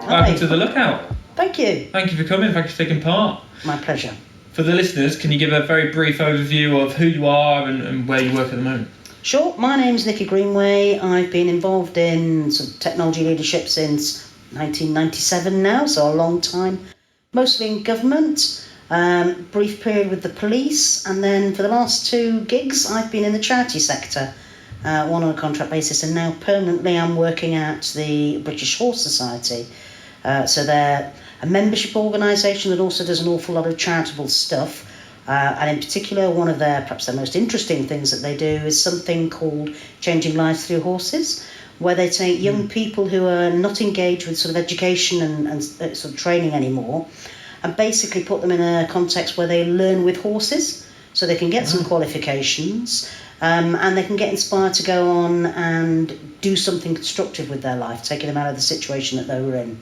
Welcome to the Lookout. Thank you. Thank you for coming. Thank you for taking part. My pleasure. For the listeners, can you give a very brief overview of who you are and where you work at the moment? Sure. My name's Nikki Greenway. I've been involved in sort of technology leadership since 1997 now, so a long time. Mostly in government, brief period with the police, and then for the last 2 gigs I've been in the charity sector, one on a contract basis, and now permanently I'm working at the British Horse Society. So they're a membership organisation that also does an awful lot of charitable stuff. And in particular, one of perhaps their most interesting things that they do is something called Changing Lives Through Horses, where they take young people who are not engaged with sort of education and sort of training anymore, and basically put them in a context where they learn with horses, so they can get some qualifications, and they can get inspired to go on and do something constructive with their life, taking them out of the situation that they were in.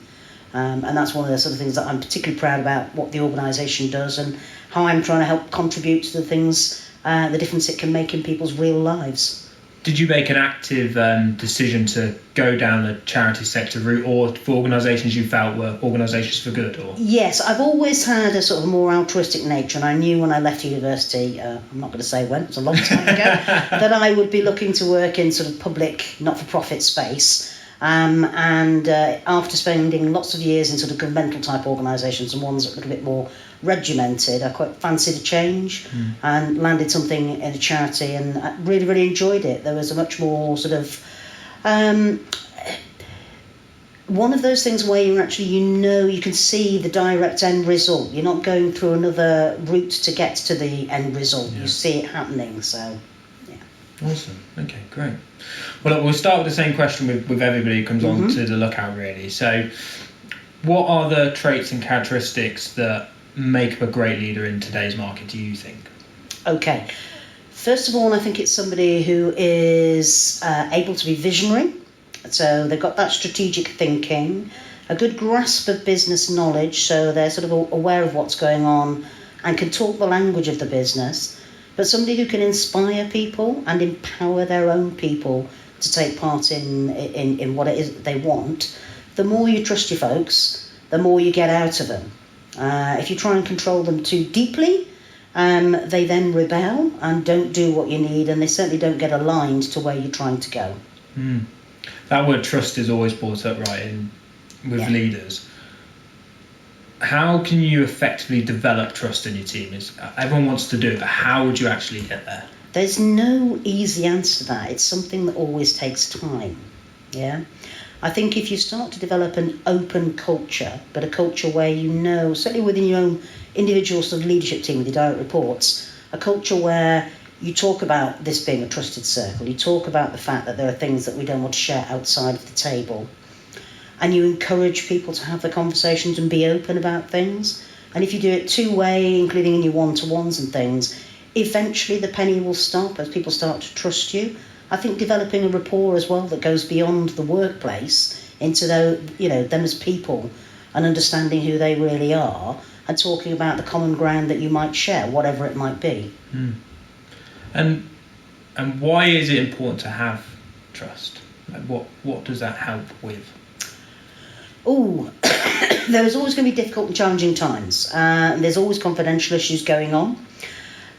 And that's one of the sort of things that I'm particularly proud about, what the organisation does and how I'm trying to help contribute to the things, the difference it can make in people's real lives. Did you make an active decision to go down the charity sector route, or for organisations you felt were organisations for good? Or? Yes, I've always had a sort of more altruistic nature, and I knew when I left university, I'm not going to say when, it was a long time ago, that I would be looking to work in sort of public, not-for-profit space. And after spending lots of years in sort of governmental type organisations and ones that were a little bit more regimented, I quite fancied a change and landed something in a charity, and I really, really enjoyed it. There was a much more sort of one of those things where you're actually, you can see the direct end result. You're not going through another route to get to the end result. Yeah. You see it happening, so yeah. Awesome. Okay, great. Well, we'll start with the same question with everybody who comes on to the Lookout, really. So, what are the traits and characteristics that make up a great leader in today's market, do you think? Okay. First of all, I think it's somebody who is able to be visionary. So they've got that strategic thinking, a good grasp of business knowledge, so they're sort of aware of what's going on and can talk the language of the business, but somebody who can inspire people and empower their own people to take part in what it is that they want. The more you trust your folks, the more you get out of them. If you try and control them too deeply, they then rebel and don't do what you need, and they certainly don't get aligned to where you're trying to go. That word trust is always brought up, right, with leaders. How can you effectively develop trust in your team? Everyone wants to do it, but how would you actually get there? There's no easy answer to that. It's something that always takes time. Yeah. I think if you start to develop an open culture, but a culture where certainly within your own individual sort of leadership team with your direct reports, a culture where you talk about this being a trusted circle, you talk about the fact that there are things that we don't want to share outside of the table, and you encourage people to have the conversations and be open about things. And if you do it two-way, including in your one-to-ones and things, eventually the penny will stop as people start to trust you. I think developing a rapport as well that goes beyond the workplace into them as people and understanding who they really are and talking about the common ground that you might share, whatever it might be. And why is it important to have trust? Like what does that help with? There's always going to be difficult and challenging times. There's always confidential issues going on.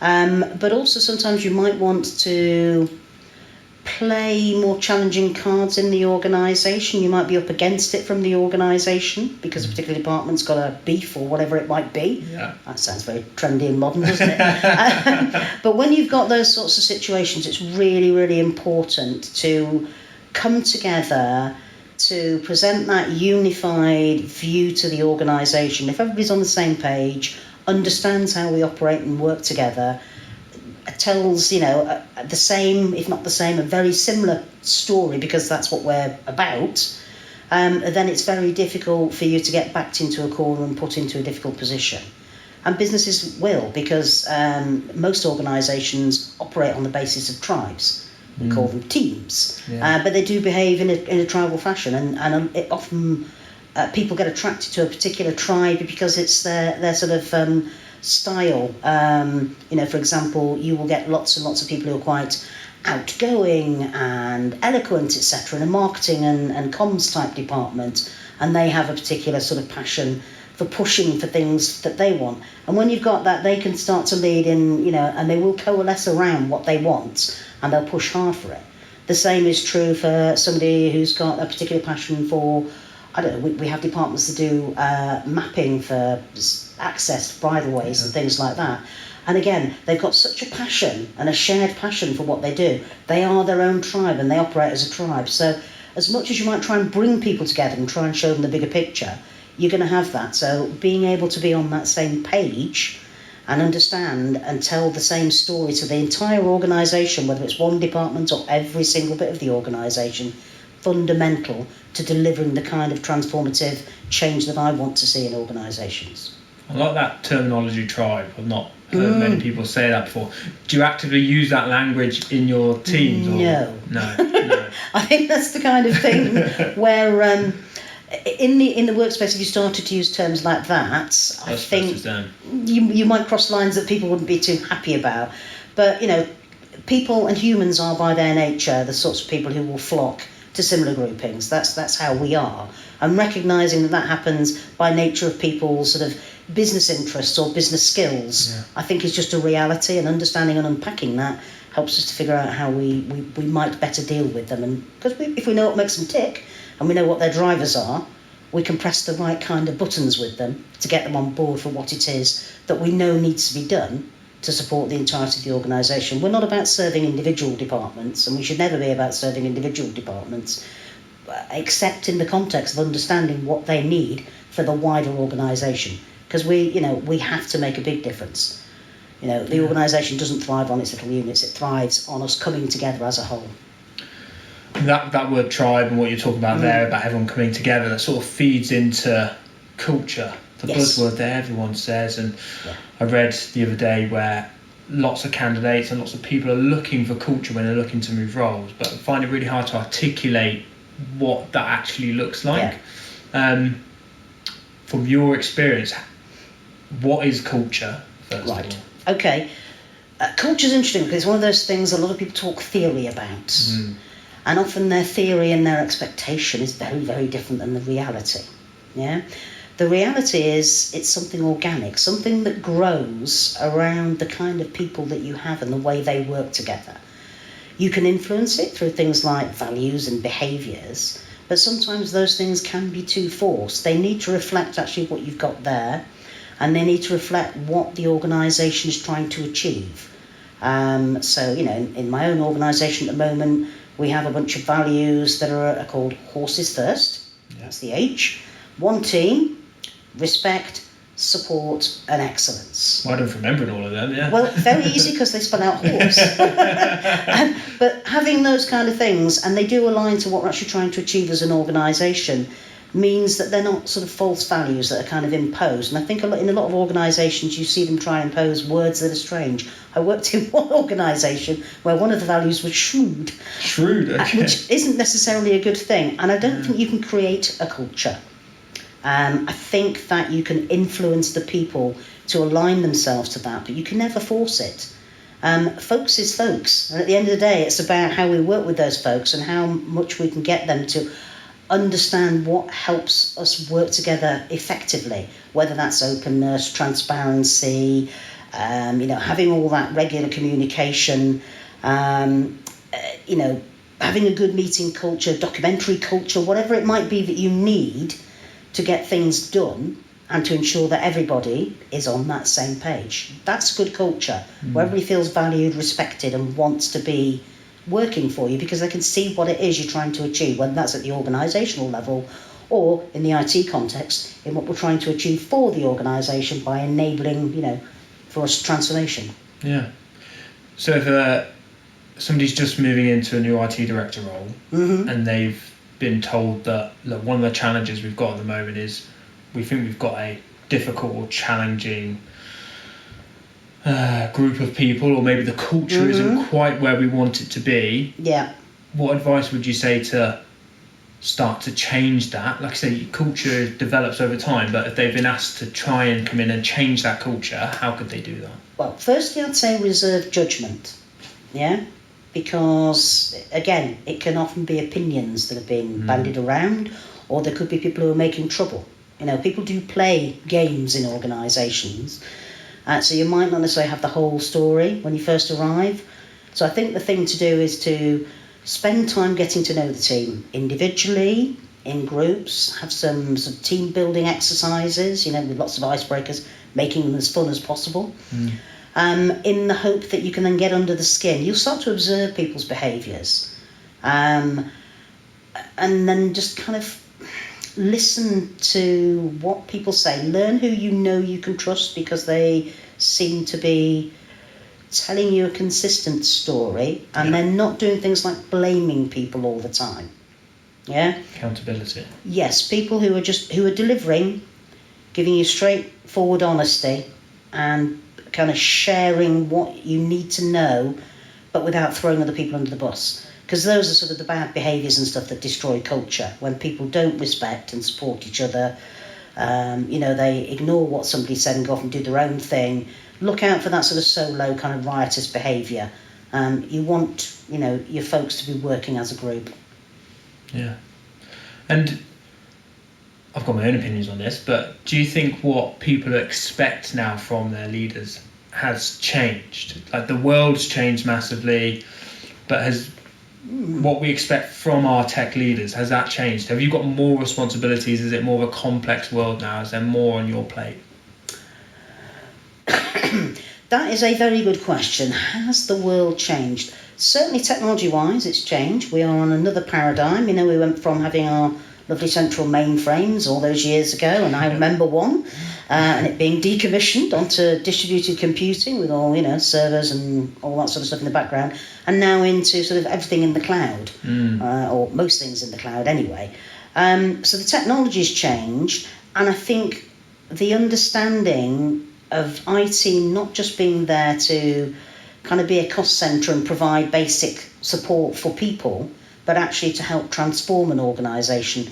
But also sometimes you might want to play more challenging cards in the organisation. You might be up against it from the organisation because a particular department's got a beef or whatever it might be. Yeah. That sounds very trendy and modern, doesn't it? But when you've got those sorts of situations, it's really, really important to come together to present that unified view to the organisation. If everybody's on the same page, understands how we operate and work together, tells, the same, if not the same, a very similar story because that's what we're about, then it's very difficult for you to get backed into a corner and put into a difficult position. And businesses will, because most organisations operate on the basis of tribes. We call them teams. Yeah. But they do behave in a tribal fashion, and it often people get attracted to a particular tribe because it's their sort of style. For example, you will get lots and lots of people who are quite outgoing and eloquent, etc., in a marketing and comms type department, and they have a particular sort of passion for pushing for things that they want. And when you've got that, they can start to lead in, and they will coalesce around what they want, and they'll push hard for it. The same is true for somebody who's got a particular passion for, I don't know, we have departments that do mapping for access bridleways and things like that. And again, they've got such a passion and a shared passion for what they do. They are their own tribe and they operate as a tribe. So as much as you might try and bring people together and try and show them the bigger picture, you're going to have that. So being able to be on that same page and understand and tell the same story to the entire organisation, whether it's one department or every single bit of the organisation, fundamental to delivering the kind of transformative change that I want to see in organisations. I like that terminology, tribe. I've not heard many people say that before. Do you actively use that language in your teams? Or? No. I think that's the kind of thing where in the workspace, if you started to use terms like that, I think you might cross lines that people wouldn't be too happy about. But, people and humans are by their nature the sorts of people who will flock to similar groupings. That's how we are. And recognising that happens by nature of people's sort of business interests or business skills, I think is just a reality, and understanding and unpacking that helps us to figure out how we might better deal with them. And because if we know what makes them tick and we know what their drivers are, we can press the right kind of buttons with them to get them on board for what it is that we know needs to be done to support the entirety of the organisation. We're not about serving individual departments, and we should never be about serving individual departments, except in the context of understanding what they need for the wider organisation. Because we have to make a big difference. The organisation doesn't thrive on its little units; it thrives on us coming together as a whole. That word tribe and what you're talking about there, about everyone coming together, that sort of feeds into culture, the buzzword that everyone says. And I read the other day where lots of candidates and lots of people are looking for culture when they're looking to move roles, but find it really hard to articulate what that actually looks like. From your experience, what is culture, first of all? Okay. Culture is interesting because it's one of those things a lot of people talk theory about. And often their theory and their expectation is very, very different than the reality. Yeah? The reality is it's something organic, something that grows around the kind of people that you have and the way they work together. You can influence it through things like values and behaviours, but sometimes those things can be too forced. They need to reflect actually what you've got there, and they need to reflect what the organisation is trying to achieve. So, in my own organisation at the moment, we have a bunch of values that are called horses first. That's the H. One team, respect, support and excellence. Well, I don't remember all of them, Well, very easy because they spell out horse. But having those kind of things, and they do align to what we're actually trying to achieve as an organisation, means that they're not sort of false values that are kind of imposed. And I think in a lot of organisations you see them try and impose words that are strange. I worked in one organisation where one of the values was shrewd. Shrewd, okay. Which isn't necessarily a good thing. And I don't think you can create a culture. I think that you can influence the people to align themselves to that, but you can never force it. Folks is folks. And at the end of the day, it's about how we work with those folks and how much we can get them to understand what helps us work together effectively, whether that's openness, transparency, having all that regular communication, having a good meeting culture, documentary culture, whatever it might be that you need to get things done and to ensure that everybody is on that same page. That's good culture, where everybody feels valued, respected and wants to be working for you because they can see what it is you're trying to achieve, whether that's at the organisational level or in the IT context, in what we're trying to achieve for the organisation by enabling, for us transformation. Yeah. So if somebody's just moving into a new IT director role and they've been told that, look, one of the challenges we've got at the moment is we think we've got a difficult or challenging group of people, or maybe the culture isn't quite where we want it to be. Yeah. What advice would you say to start to change that? Like I say, culture develops over time, but if they've been asked to try and come in and change that culture, how could they do that? Well, firstly, I'd say reserve judgment. Yeah? because, again, it can often be opinions that have been bandied around, or there could be people who are making trouble. You know, people do play games in organisations, so you might not necessarily have the whole story when you first arrive. So I think the thing to do is to spend time getting to know the team individually, in groups, have some sort of team building exercises, you know, with lots of icebreakers, making them as fun as possible. In the hope that you can then get under the skin. You'll start to observe people's behaviours, and then just kind of listen to what people say. Learn who you know you can trust, because they seem to be telling you a consistent story, and they're not doing things like blaming people all the time. Yeah? Accountability. Yes, people who are delivering, giving you straightforward honesty, and kind of sharing what you need to know, but without throwing other people under the bus. Because those are sort of the bad behaviours and stuff that destroy culture, when people don't respect and support each other. You know, they ignore what somebody said and go off and do their own thing. Look out for that sort of solo kind of riotous behaviour. You want, you know, your folks to be working as a group. Yeah. And I've got my own opinions on this, but do you think what people expect now from their leaders has changed? Like, the world's changed massively, but has what we expect from our tech leaders, has that changed? Have you got more responsibilities? Is it more of a complex world now? Is there more on your plate? That is a very good question. Has the world changed? Certainly technology-wise, it's changed. We are on another paradigm. You know, we went from having our lovely central mainframes all those years ago, and I remember one, and it being decommissioned onto distributed computing with all, you know, servers and all that sort of stuff in the background, and now into sort of everything in the cloud, or most things in the cloud anyway. So the technology's changed, and I think the understanding of IT not just being there to kind of be a cost centre and provide basic support for people, but actually to help transform an organisation.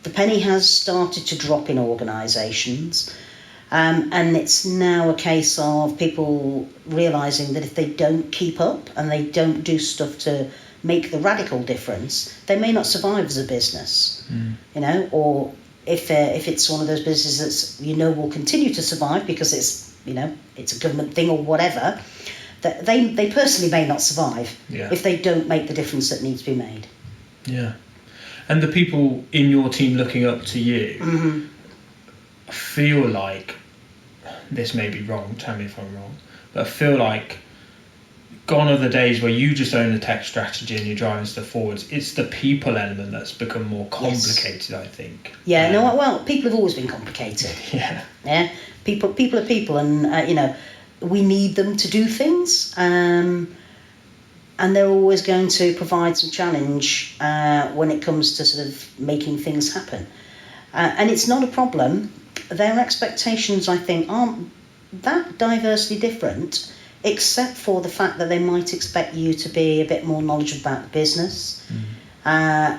The penny has started to drop in organisations, and it's now a case of people realising that if they don't keep up and they don't do stuff to make the radical difference, they may not survive as a business, you know, or if it's one of those businesses that's, you know, will continue to survive because it's, you know, it's a government thing or whatever, that they personally may not survive if they don't make the difference that needs to be made. Yeah. And the people in your team looking up to you feel like, this may be wrong, tell me if I'm wrong, but I feel like gone are the days where you just own the tech strategy and you're driving stuff forwards. It's the people element that's become more complicated, I think. Yeah, no, well, people have always been complicated. Yeah. People are people, and, you know, we need them to do things, and they're always going to provide some challenge when it comes to sort of making things happen. And it's not a problem. Their expectations, I think, aren't that diversely different, except for the fact that they might expect you to be a bit more knowledgeable about the business,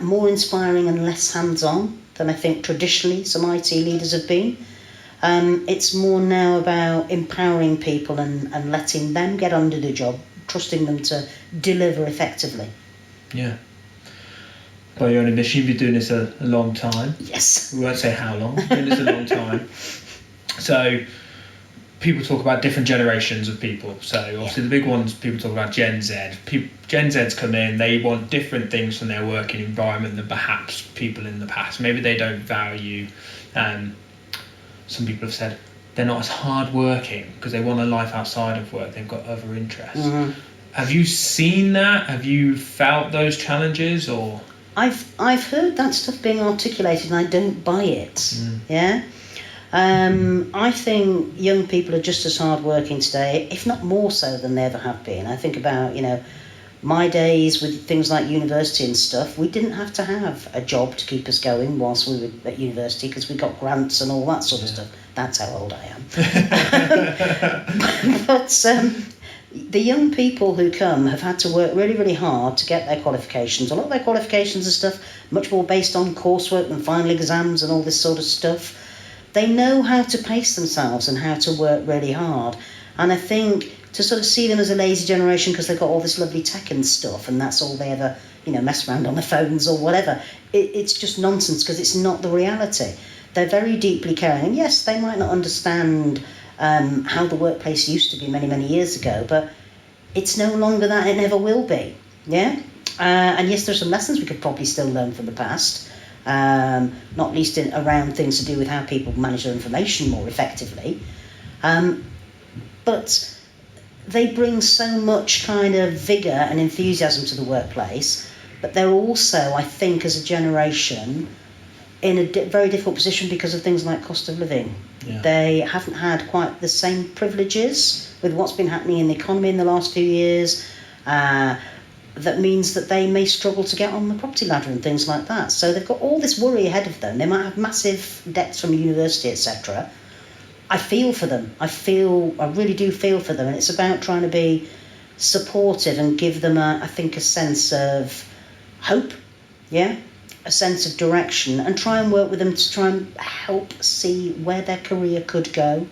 more inspiring and less hands-on than I think traditionally some IT leaders have been. It's more now about empowering people and letting them get under the job, trusting them to deliver effectively. Yeah. By your own admission, you've been doing this a long time. Yes. We won't say how long, you've been doing this a long time. So people talk about different generations of people. So obviously the big ones, people talk about Gen Z. Gen Z's come in, they want different things from their working environment than perhaps people in the past. Maybe they don't value, some people have said they're not as hard working because they want a life outside of work, they've got other interests. Have you seen that? Have you felt those challenges? Or I've heard that stuff being articulated and I don't buy it. Yeah. I think young people are just as hard working today, if not more so than they ever have been. I think about, you know, my days with things like university and stuff, we didn't have to have a job to keep us going whilst we were at university because we got grants and all that sort of stuff. That's how old I am. But the young people who come have had to work really, really hard to get their qualifications. A lot of their qualifications and stuff much more based on coursework and final exams and all this sort of stuff. They know how to pace themselves and how to work really hard. And I think to sort of see them as a lazy generation because they've got all this lovely tech and stuff, and that's all they ever, mess around on their phones or whatever. It's just nonsense, because it's not the reality. They're very deeply caring, and yes, they might not understand how the workplace used to be many, many years ago, but it's no longer that. It never will be. Yeah. And yes, there's some lessons we could probably still learn from the past, not least around things to do with how people manage their information more effectively. But they bring so much kind of vigour and enthusiasm to the workplace, but they're also, I think, as a generation, in a very difficult position because of things like cost of living. Yeah. They haven't had quite the same privileges with what's been happening in the economy in the last few years. That means that they may struggle to get on the property ladder and things like that. So they've got all this worry ahead of them. They might have massive debts from university, etc. I feel for them. I really do feel for them. And it's about trying to be supportive and give them, I think, a sense of hope, yeah, a sense of direction, and try and work with them to try and help see where their career could go,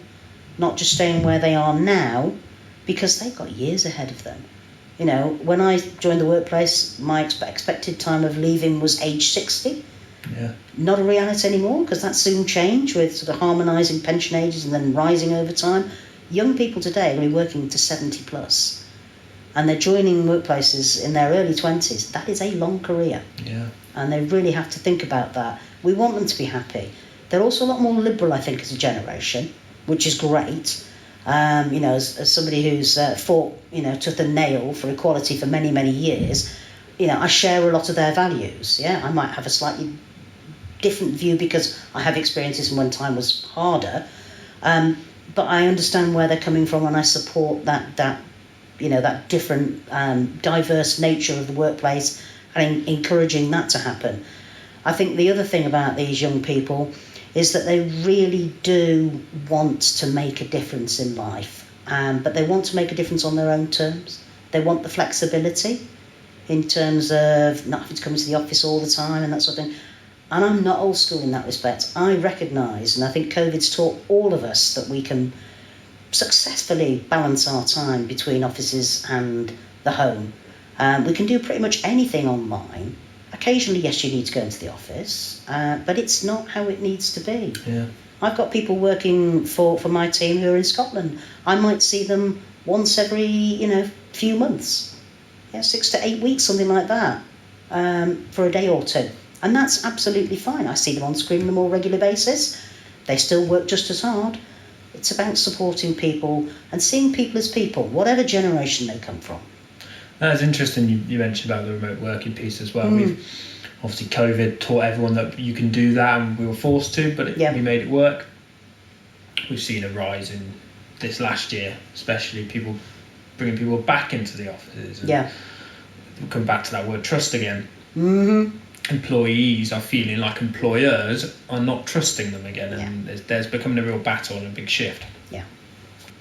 not just staying where they are now, because they've got years ahead of them. When I joined the workplace, my expected time of leaving was age 60. Yeah. Not a reality anymore, because that soon changed with sort of harmonising pension ages and then rising over time. Young people today are going to be working to 70 plus, and they're joining workplaces in their early 20s. That is a long career. Yeah. And they really have to think about that. We want them to be happy. They're also a lot more liberal, I think, as a generation, which is great. As somebody who's fought, tooth and nail for equality for many, many years, I share a lot of their values. Yeah, I might have a slightly different view because I have experiences when time was harder, but I understand where they're coming from, and I support that different, diverse nature of the workplace, and encouraging that to happen. I think the other thing about these young people is that they really do want to make a difference in life, but they want to make a difference on their own terms. They want the flexibility in terms of not having to come into the office all the time and that sort of thing. And I'm not old school in that respect. I recognise, and I think COVID's taught all of us, that we can successfully balance our time between offices and the home. We can do pretty much anything online. Occasionally, yes, you need to go into the office, but it's not how it needs to be. Yeah. I've got people working for my team who are in Scotland. I might see them once every, few months. 6 to 8 weeks, something like that, for a day or two. And that's absolutely fine. I see them on screen on a more regular basis. They still work just as hard. It's about supporting people and seeing people as people, whatever generation they come from. That's interesting. You mentioned about the remote working piece as well. We've obviously COVID taught everyone that you can do that, and we were forced to, but we made it work. We've seen a rise in this last year, especially bringing people back into the offices. And we'll come back to that word trust again. Mm-hmm. Employees are feeling like employers are not trusting them again, and there's becoming a real battle and a big shift. Yeah.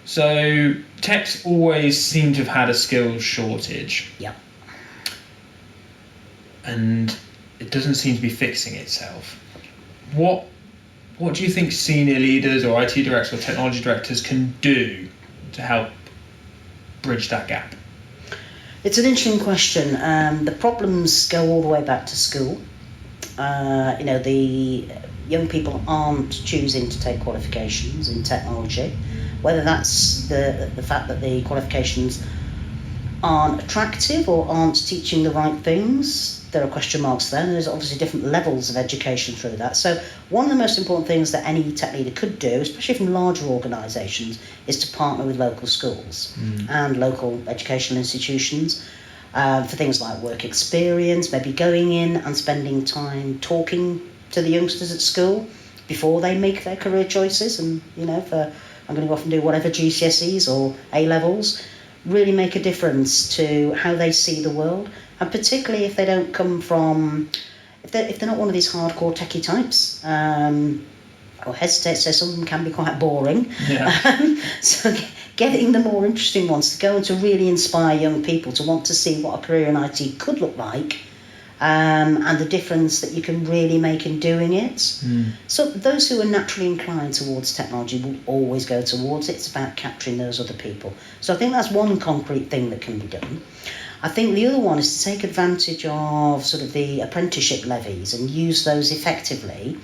So techs always seem to have had a skills shortage. Yeah. And it doesn't seem to be fixing itself. What do you think senior leaders or IT directors or technology directors can do to help bridge that gap? It's an interesting question. The problems go all the way back to school. The young people aren't choosing to take qualifications in technology, whether that's the fact that the qualifications aren't attractive or aren't teaching the right things. There are question marks there, and there's obviously different levels of education through that. So one of the most important things that any tech leader could do, especially from larger organisations, is to partner with local schools and local educational institutions for things like work experience, maybe going in and spending time talking to the youngsters at school before they make their career choices, and I'm going to go off and do whatever GCSEs or A-levels, really make a difference to how they see the world. And particularly if they don't come from, if they're not one of these hardcore techie types, or hesitate to say some of them can be quite boring. Yeah. So getting the more interesting ones to go and to really inspire young people to want to see what a career in IT could look like, and the difference that you can really make in doing it. So those who are naturally inclined towards technology will always go towards it. It's about capturing those other people. So I think that's one concrete thing that can be done. I think the other one is to take advantage of sort of the apprenticeship levies and use those effectively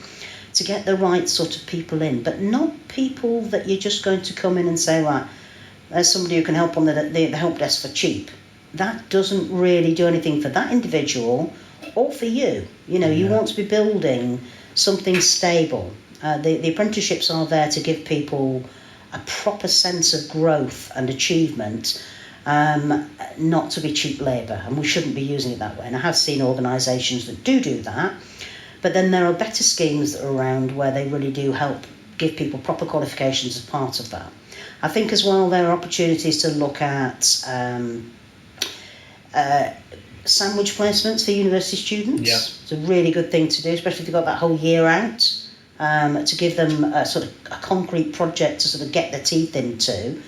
to get the right sort of people in, but not people that you're just going to come in and say, right, there's somebody who can help on the help desk for cheap. That doesn't really do anything for that individual or for you. You know, you want to be building something stable. The apprenticeships are there to give people a proper sense of growth and achievement, not to be cheap labour, and we shouldn't be using it that way. And I have seen organisations that do that, but then there are better schemes that are around where they really do help give people proper qualifications as part of that. I think as well there are opportunities to look at sandwich placements for university students. Yeah. It's a really good thing to do, especially if you've got that whole year out, to give them a sort of a concrete project to sort of get their teeth into,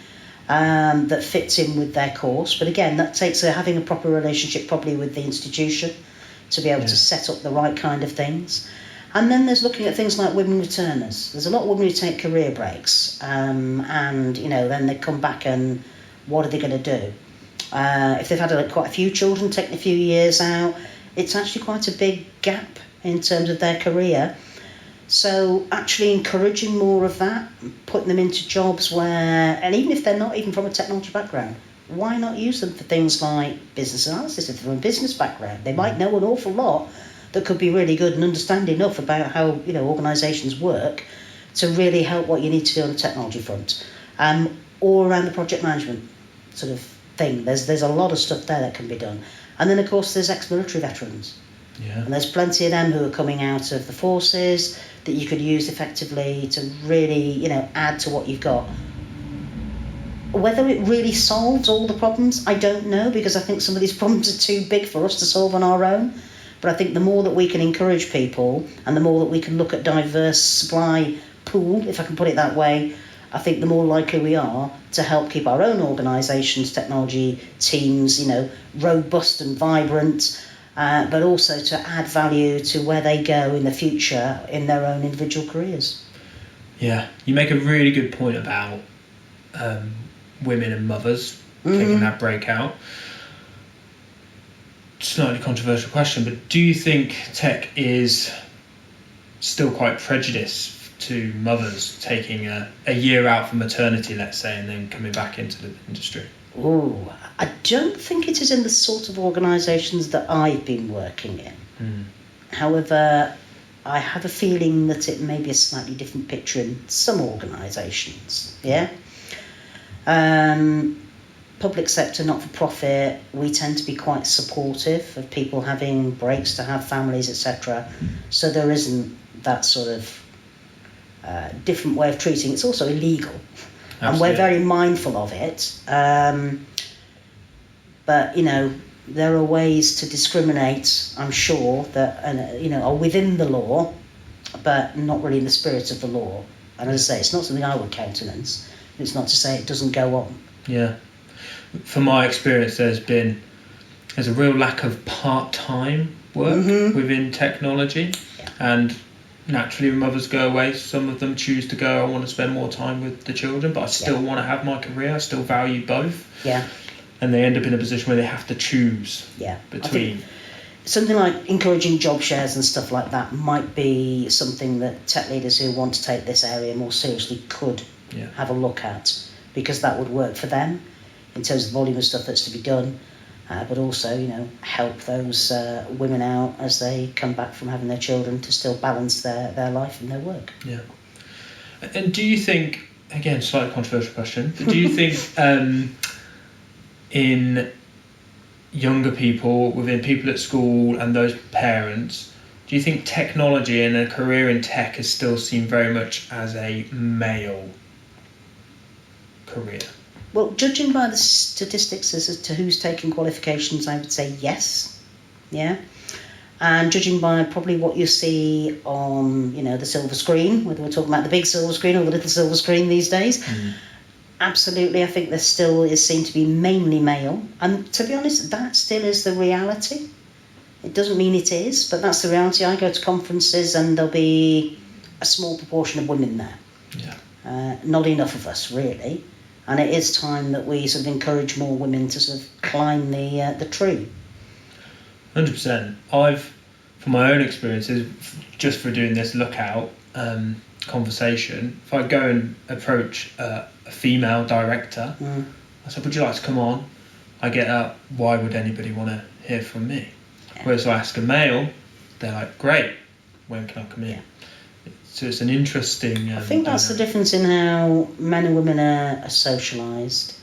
that fits in with their course. But again, that takes having a proper relationship probably with the institution to be able to set up the right kind of things. And then there's looking at things like women returners. There's a lot of women who take career breaks, and you know, then they come back and what are they going to do? If they've had quite a few children, taking a few years out, it's actually quite a big gap in terms of their career. So actually encouraging more of that, putting them into jobs where, and even if they're not even from a technology background, why not use them for things like business analysis? If they're from a business background, they might know an awful lot that could be really good and understand enough about how, you know, organisations work to really help what you need to do on the technology front, or around the project management sort of thing. There's a lot of stuff there that can be done. And then of course there's ex-military veterans. Yeah. And there's plenty of them who are coming out of the forces that you could use effectively to really, you know, add to what you've got. Whether it really solves all the problems, I don't know, because I think some of these problems are too big for us to solve on our own. But I think the more that we can encourage people and the more that we can look at diverse supply pool, if I can put it that way, I think the more likely we are to help keep our own organisations, technology teams, you know, robust and vibrant, but also to add value to where they go in the future in their own individual careers. Yeah, you make a really good point about women and mothers taking that break out. Slightly controversial question, but do you think tech is still quite prejudiced to mothers taking a year out for maternity, let's say, and then coming back into the industry? Oh, I don't think it is in the sort of organisations that I've been working in. However, I have a feeling that it may be a slightly different picture in some organisations. Yeah. Public sector, not-for-profit, we tend to be quite supportive of people having breaks to have families, etc. So there isn't that sort of different way of treating it. It's also illegal. Absolutely. And we're very mindful of it. But, you know, there are ways to discriminate, I'm sure, that, you know, are within the law, but not really in the spirit of the law. And as I say, it's not something I would countenance. It's not to say it doesn't go on. Yeah. From my experience, there's a real lack of part-time work within technology, and naturally when mothers go away, some of them choose to go, I want to spend more time with the children, but I still want to have my career, I still value both. Yeah. And they end up in a position where they have to choose between. Something like encouraging job shares and stuff like that might be something that tech leaders who want to take this area more seriously could have a look at, because that would work for them in terms of the volume of stuff that's to be done, but also, you know, help those women out as they come back from having their children to still balance their life and their work. Yeah. And do you think, again, slightly controversial question, but do you think in younger people, within people at school and those parents, do you think technology and a career in tech is still seen very much as a male career? Well, judging by the statistics as to who's taking qualifications, I would say yes. Yeah. And judging by probably what you see on, you know, the silver screen, whether we're talking about the big silver screen or the little silver screen these days, absolutely, I think there still is seen to be mainly male. And to be honest, that still is the reality. It doesn't mean it is, but that's the reality. I go to conferences and there'll be a small proportion of women there. Yeah. Not enough of us, really. And it is time that we sort of encourage more women to sort of climb the tree. 100%. From my own experiences, just for doing this lookout conversation, if I go and approach a female director, I said, would you like to come on? I get up, why would anybody want to hear from me? Yeah. Whereas I ask a male, they're like, great, when can I come in? Yeah. So it's an interesting... I think that's the difference in how men and women are socialised.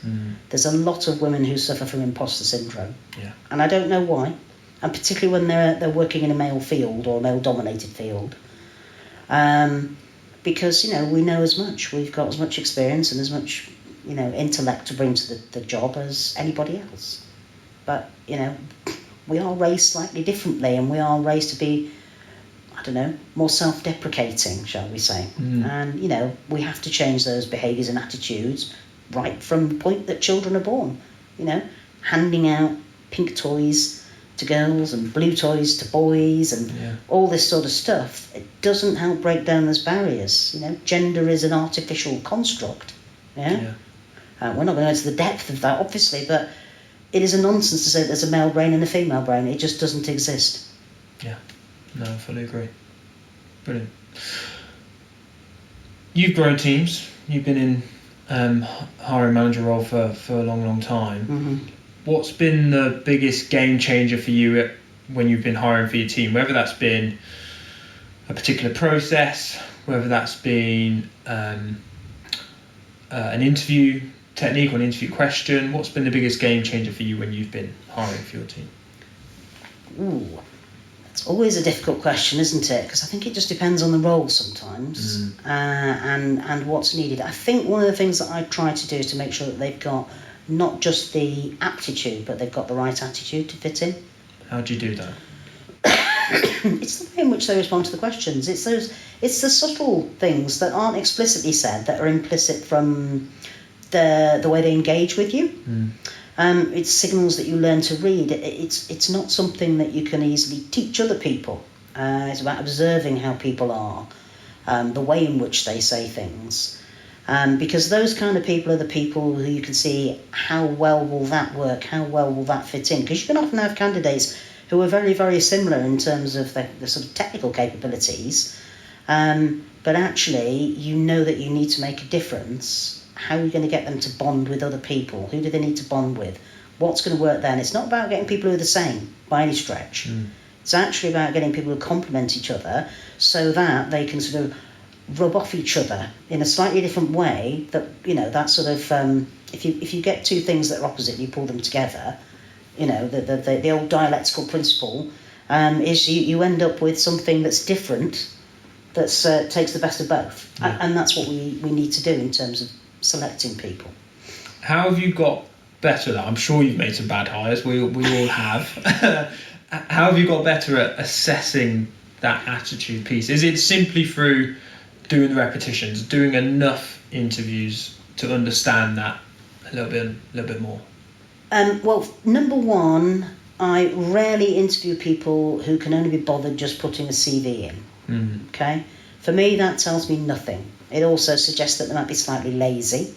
There's a lot of women who suffer from imposter syndrome. Yeah. And I don't know why. And particularly when they're working in a male field or a male-dominated field. Because, we know as much. We've got as much experience and as much, intellect to bring to the job as anybody else. But, we are raised slightly differently, and we are raised to be, more self-deprecating, shall we say. And, we have to change those behaviours and attitudes right from the point that children are born. Handing out pink toys to girls and blue toys to boys and all this sort of stuff. It doesn't help break down those barriers. Gender is an artificial construct. We're not going to go into the depth of that, obviously, but it is a nonsense to say there's a male brain and a female brain. It just doesn't exist. Yeah, no, I fully agree. Brilliant. You've grown teams. You've been in hiring manager role for a long, long time. What's been the biggest game changer for you when you've been hiring for your team? Whether that's been a particular process, whether that's been an interview technique or an interview question. What's been the biggest game changer for you when you've been hiring for your team? Ooh, it's always a difficult question, isn't it? Because I think it just depends on the role sometimes and what's needed. I think one of the things that I try to do is to make sure that they've got not just the aptitude, but they've got the right attitude to fit in. How do you do that? It's the way in which they respond to the questions. It's the subtle things that aren't explicitly said that are implicit from the way they engage with you. It's signals that you learn to read. It's not something that you can easily teach other people. It's about observing how people are, the way in which they say things. Because those kind of people are the people who you can see how well will that work, how well will that fit in. Because you can often have candidates who are very, very similar in terms of the sort of technical capabilities, but actually you know that you need to make a difference. How are you going to get them to bond with other people? Who do they need to bond with? What's going to work then? It's not about getting people who are the same by any stretch. It's actually about getting people who complement each other so that they can sort of rub off each other in a slightly different way. That sort of if you get two things that are opposite, you pull them together. The old dialectical principle is you end up with something that's different, that takes the best of both, and that's what we need to do in terms of selecting people. How have you got better at that? I'm sure you've made some bad hires. We all have. How have you got better at assessing that attitude piece? Is it simply through doing the repetitions, doing enough interviews to understand that a little bit more? Well, number one, I rarely interview people who can only be bothered just putting a CV in. Okay? For me, that tells me nothing. It also suggests that they might be slightly lazy.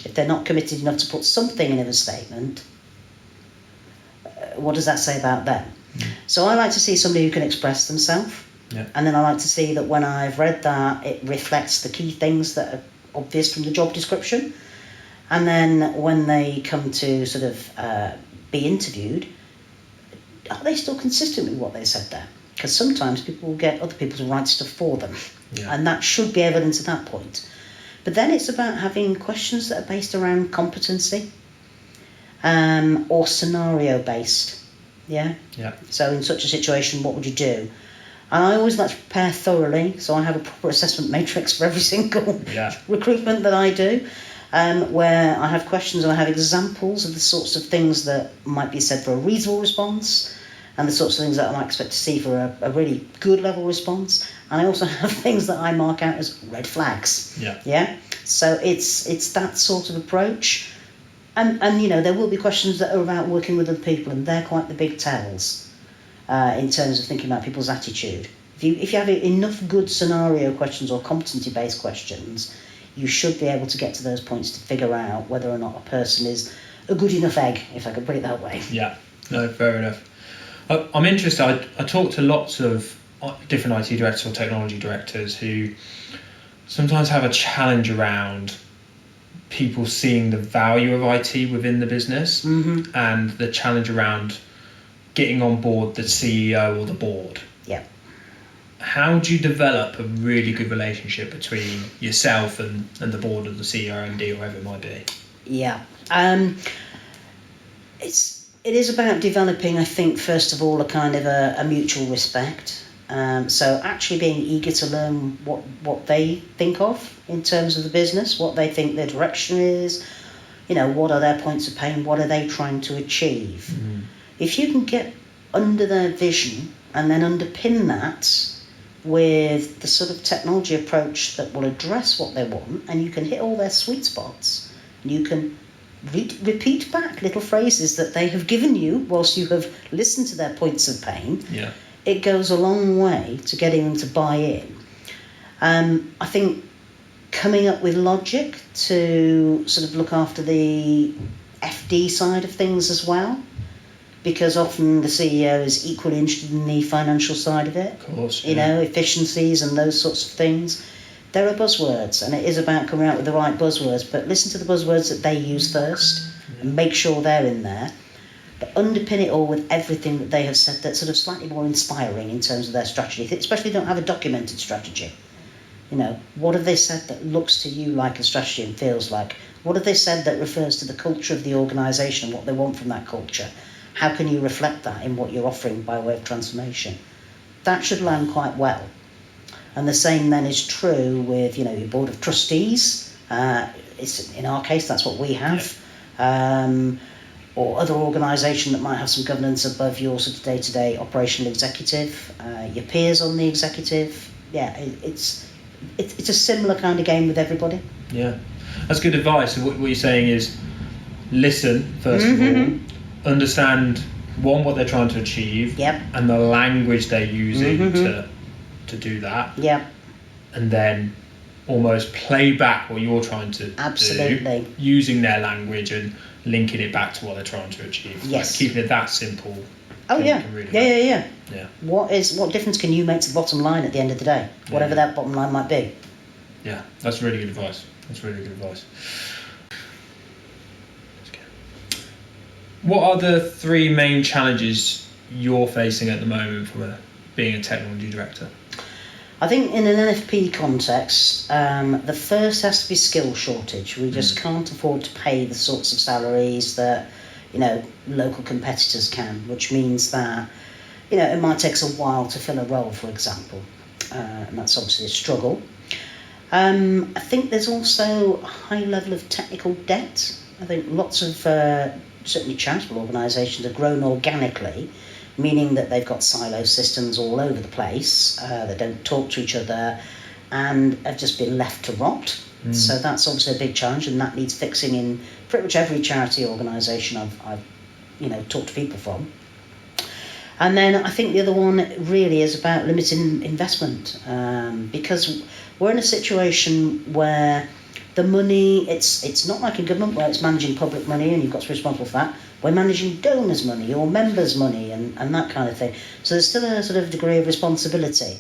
If they're not committed enough to put something in a statement, what does that say about them? So I like to see somebody who can express themselves. And then I like to see that when I've read that, it reflects the key things that are obvious from the job description. And then when they come to sort of be interviewed, are they still consistent with what they said there? Because sometimes people will get other people to write stuff for them. And that should be evidence at that point. But then it's about having questions that are based around competency or scenario based. So in such a situation, what would you do? And I always like to prepare thoroughly, so I have a proper assessment matrix for every single recruitment that I do, where I have questions and I have examples of the sorts of things that might be said for a reasonable response and the sorts of things that I might expect to see for a really good level response. And I also have things that I mark out as red flags. So it's that sort of approach. And there will be questions that are about working with other people, and they're quite the big tells. in terms of thinking about people's attitude. If you have enough good scenario questions or competency-based questions, you should be able to get to those points to figure out whether or not a person is a good enough egg, if I could put it that way. Yeah, no, fair enough. I'm interested. I talk to lots of different IT directors or technology directors who sometimes have a challenge around people seeing the value of IT within the business, and the challenge around getting on board the CEO or the board. Yeah. How do you develop a really good relationship between yourself and the board of the CEO, MD, or whoever it might be? Yeah. It is about developing, I think, first of all, a kind of a mutual respect. So actually being eager to learn what they think of in terms of the business, what they think their direction is, what are their points of pain, what are they trying to achieve. If you can get under their vision and then underpin that with the sort of technology approach that will address what they want, and you can hit all their sweet spots, and you can repeat back little phrases that they have given you whilst you have listened to their points of pain, it goes a long way to getting them to buy in. I think coming up with logic to sort of look after the FD side of things as well, because often the CEO is equally interested in the financial side of it. Of course, efficiencies and those sorts of things. There are buzzwords, and it is about coming out with the right buzzwords, but listen to the buzzwords that they use first and make sure they're in there. But underpin it all with everything that they have said that's sort of slightly more inspiring in terms of their strategy, especially if they don't have a documented strategy. What have they said that looks to you like a strategy and feels like? What have they said that refers to the culture of the organisation and what they want from that culture? How can you reflect that in what you're offering by way of transformation? That should land quite well. And the same then is true with, your board of trustees. In our case, that's what we have. Or other organisation that might have some governance above your sort of day-to-day operational executive, your peers on the executive. Yeah, it's a similar kind of game with everybody. Yeah, that's good advice. What you're saying is listen, first of all, understand, what they're trying to achieve, and the language they're using to do that. And then almost play back what you're trying to do, using their language and linking it back to what they're trying to achieve. Keeping it that simple. Yeah. What difference can you make to the bottom line at the end of the day, whatever that bottom line might be? Yeah, that's really good advice. What are the three main challenges you're facing at the moment from being a technology director? I think in an NFP context, the first has to be skill shortage. We just can't afford to pay the sorts of salaries that, local competitors can, which means that, it might take us a while to fill a role, for example. And that's obviously a struggle. I think there's also a high level of technical debt. I think lots of, certainly charitable organisations have grown organically, meaning that they've got silo systems all over the place that don't talk to each other and have just been left to rot. So that's obviously a big challenge, and that needs fixing in pretty much every charity organisation I've talked to people from. And then I think the other one really is about limiting investment, because we're in a situation where the money, it's not like in government where it's managing public money and you've got to be responsible for that. We're managing donors' money or members' money and that kind of thing. So there's still a sort of degree of responsibility.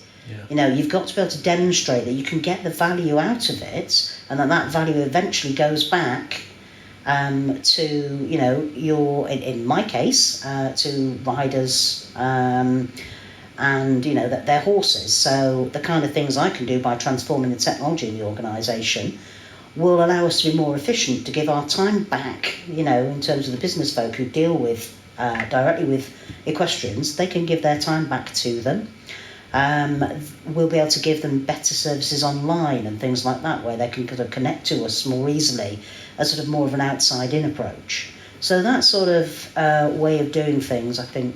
You've got to be able to demonstrate that you can get the value out of it, and that value eventually goes back to, your, in my case, to riders and, that their horses. So the kind of things I can do by transforming the technology in the organisation will allow us to be more efficient, to give our time back, in terms of the business folk who deal with directly with equestrians. They can give their time back to them. We'll be able to give them better services online and things like that, where they can kind of connect to us more easily, as sort of more of an outside-in approach. So that sort of way of doing things, I think,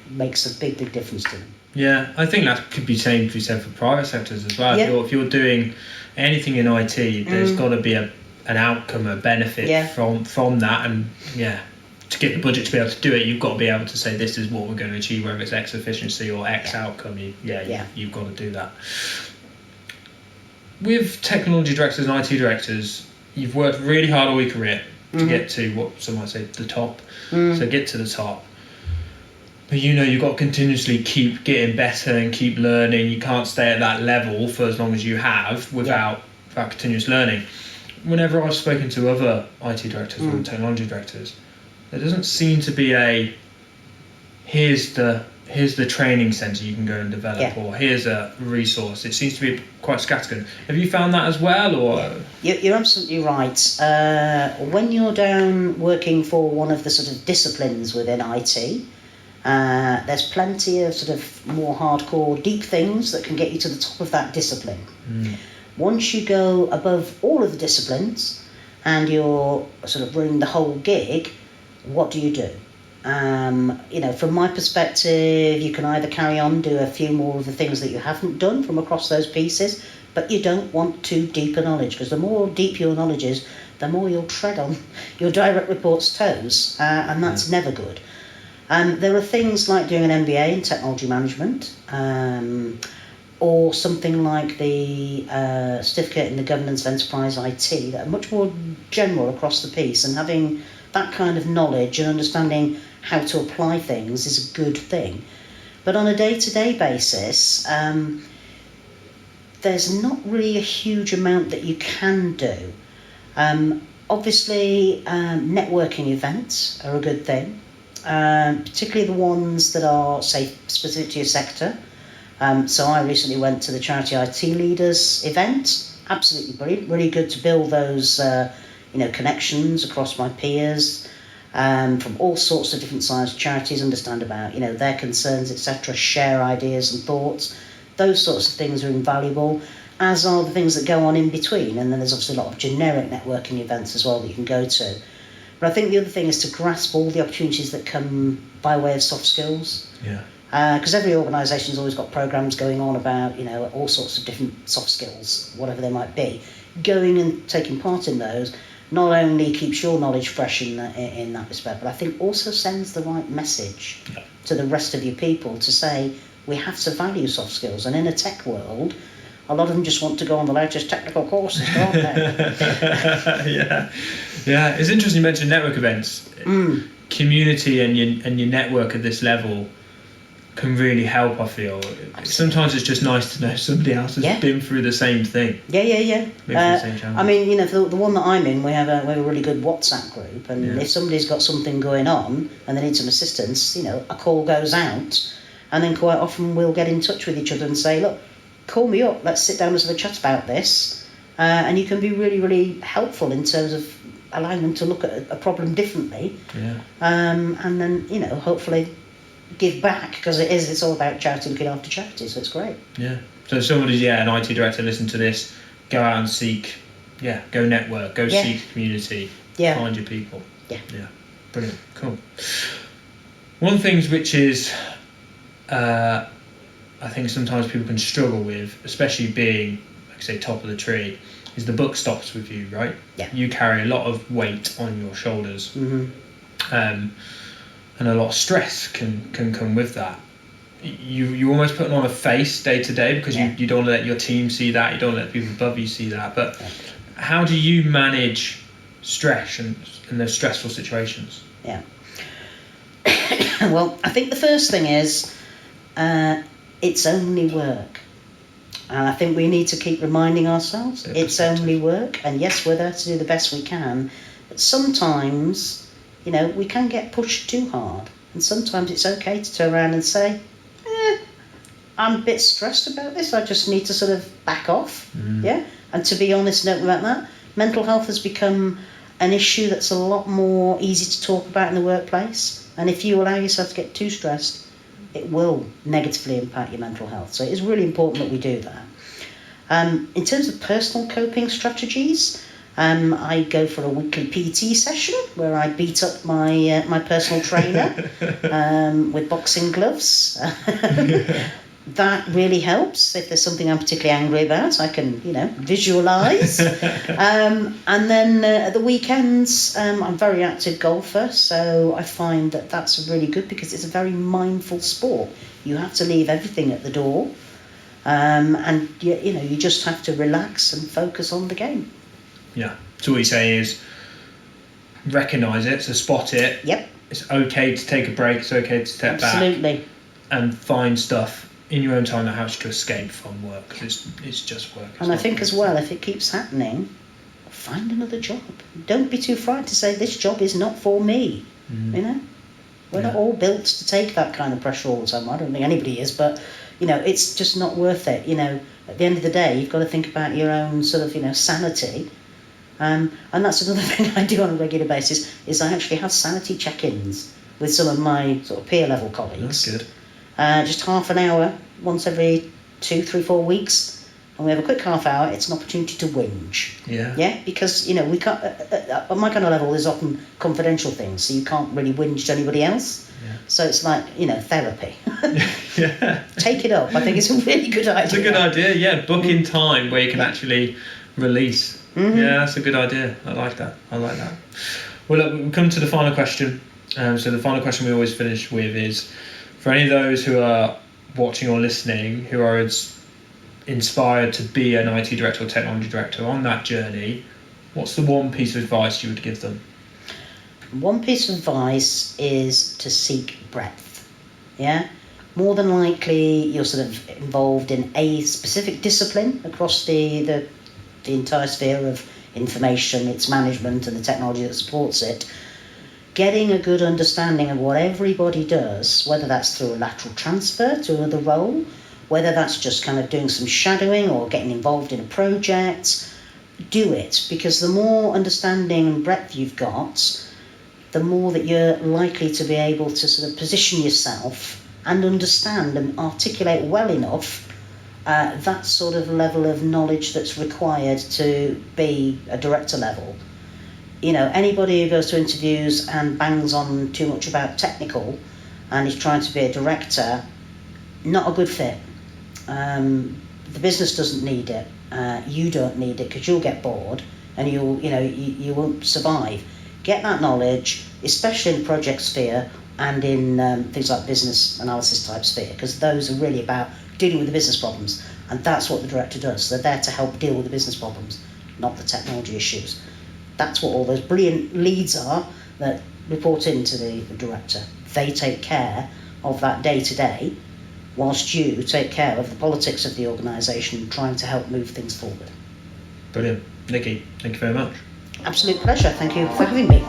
makes a big, big difference to them. Yeah, I think that could be same to be said for private sectors as well. If you're doing anything in IT, there's got to be an outcome, a benefit from that, and to get the budget to be able to do it, you've got to be able to say this is what we're going to achieve, whether it's X efficiency or X outcome. You've got to do that. With technology directors and IT directors, you've worked really hard all your career to get to what some might say the top. So get to the top. But you've got to continuously keep getting better and keep learning. You can't stay at that level for as long as you have without continuous learning. Whenever I've spoken to other IT directors or technology directors, there doesn't seem to be a here's the training centre you can go and develop, or here's a resource. It seems to be quite scattergun. Have you found that as well, or? You're absolutely right. When you're down working for one of the sort of disciplines within IT, there's plenty of sort of more hardcore, deep things that can get you to the top of that discipline. Once you go above all of the disciplines and you're sort of running the whole gig, what do you do? From my perspective, you can either carry on, do a few more of the things that you haven't done from across those pieces, but you don't want too deep a knowledge, because the more deep your knowledge is, the more you'll tread on your direct report's toes, and that's never good. There are things like doing an MBA in technology management, or something like the certificate in the governance of enterprise IT, that are much more general across the piece, and having that kind of knowledge and understanding how to apply things is a good thing. But on a day-to-day basis, there's not really a huge amount that you can do. Obviously, networking events are a good thing, particularly the ones that are, say, specific to your sector. So I recently went to the Charity IT Leaders event. Absolutely brilliant. Really good to build those connections across my peers from all sorts of different sized charities, understand about their concerns, etc., share ideas and thoughts. Those sorts of things are invaluable, as are the things that go on in between. And then there's obviously a lot of generic networking events as well that you can go to. But I think the other thing is to grasp all the opportunities that come by way of soft skills. Because every organisation's always got programmes going on about all sorts of different soft skills, whatever they might be. Going and taking part in those not only keeps your knowledge fresh in that respect, but I think also sends the right message to the rest of your people to say we have to value soft skills. And in a tech world, a lot of them just want to go on the latest technical courses, don't they? Yeah. It's interesting you mentioned network events. Community and your network at this level can really help, I feel. Sometimes it's just nice to know somebody else has been through the same thing. Been through the same challenge. I mean, for the one that I'm in, we have a really good WhatsApp group, and if somebody's got something going on and they need some assistance, a call goes out, and then quite often we'll get in touch with each other and say, look, call me up, let's sit down and have a chat about this, and you can be really, really helpful in terms of allowing them to look at a problem differently, and then, hopefully give back, because it's all about charity looking after charity, so it's great. So if somebody's an IT director, listen to this, go out and seek, go network, go seek community, find your people. Brilliant, cool. One of the things which is I think sometimes people can struggle with, especially being, like I say, top of the tree, is the buck stops with you, right? You carry a lot of weight on your shoulders, and a lot of stress can come with that. You almost put on a face day to day, because you don't let your team see that, you don't let people above you see that. But how do you manage stress in those stressful situations? Well, I think the first thing is it's only work. And I think we need to keep reminding ourselves it's only work. And yes, we're there to do the best we can. But sometimes, we can get pushed too hard. And sometimes it's okay to turn around and say, I'm a bit stressed about this. I just need to sort of back off. And to be honest about that, mental health has become an issue that's a lot more easy to talk about in the workplace. And if you allow yourself to get too stressed, it will negatively impact your mental health. So it is really important that we do that. In terms of personal coping strategies, I go for a weekly PT session where I beat up my personal trainer with boxing gloves. that really helps. If there's something I'm particularly angry about, I can, visualise. And then at the weekends, I'm a very active golfer, so I find that that's really good because it's a very mindful sport. You have to leave everything at the door, and you just have to relax and focus on the game. Yeah. So what you say is recognise it, so spot it. Yep. It's okay to take a break. It's okay to step back. Absolutely. And find stuff in your own time that helps you to escape from work, because it's just work. And I think as well, if it keeps happening, find another job. Don't be too frightened to say this job is not for me. We're not all built to take that kind of pressure all the time. I don't think anybody is, but it's just not worth it. At the end of the day, you've got to think about your own sort of sanity. And that's another thing I do on a regular basis, is I actually have sanity check-ins with some of my sort of peer level colleagues. That's good. Just half an hour, once every 2, 3, 4 weeks, and we have a quick half hour. It's an opportunity to whinge. Yeah. Because we can't. At my kind of level, there's often confidential things, so you can't really whinge to anybody else. Yeah. So it's like therapy. Yeah. Take it up. I think it's a really good idea. It's a good idea. Yeah, book in time where you can actually release. Mm-hmm. Yeah, that's a good idea. I like that. Well, look, we've come to the final question. So the final question we always finish with is, for any of those who are watching or listening who are inspired to be an IT director or technology director on that journey, what's the one piece of advice you would give them? One piece of advice is to seek breadth. Yeah? More than likely, you're sort of involved in a specific discipline across the entire sphere of information, its management, and the technology that supports it. Getting a good understanding of what everybody does, whether that's through a lateral transfer to another role, whether that's just kind of doing some shadowing or getting involved in a project, do it. Because the more understanding and breadth you've got, the more that you're likely to be able to sort of position yourself and understand and articulate well enough that sort of level of knowledge that's required to be a director level. Anybody who goes to interviews and bangs on too much about technical and is trying to be a director, not a good fit. The business doesn't need it. You don't need it, because you'll get bored and you won't survive. Get that knowledge, especially in the project sphere and in things like business analysis type sphere, because those are really about dealing with the business problems, and that's what the director does. They're there to help deal with the business problems, not the technology issues. That's what all those brilliant leads are that report into the director. They take care of that day-to-day, whilst you take care of the politics of the organisation, trying to help move things forward. Brilliant. Nikki, thank you very much. Absolute pleasure. Thank you for having me.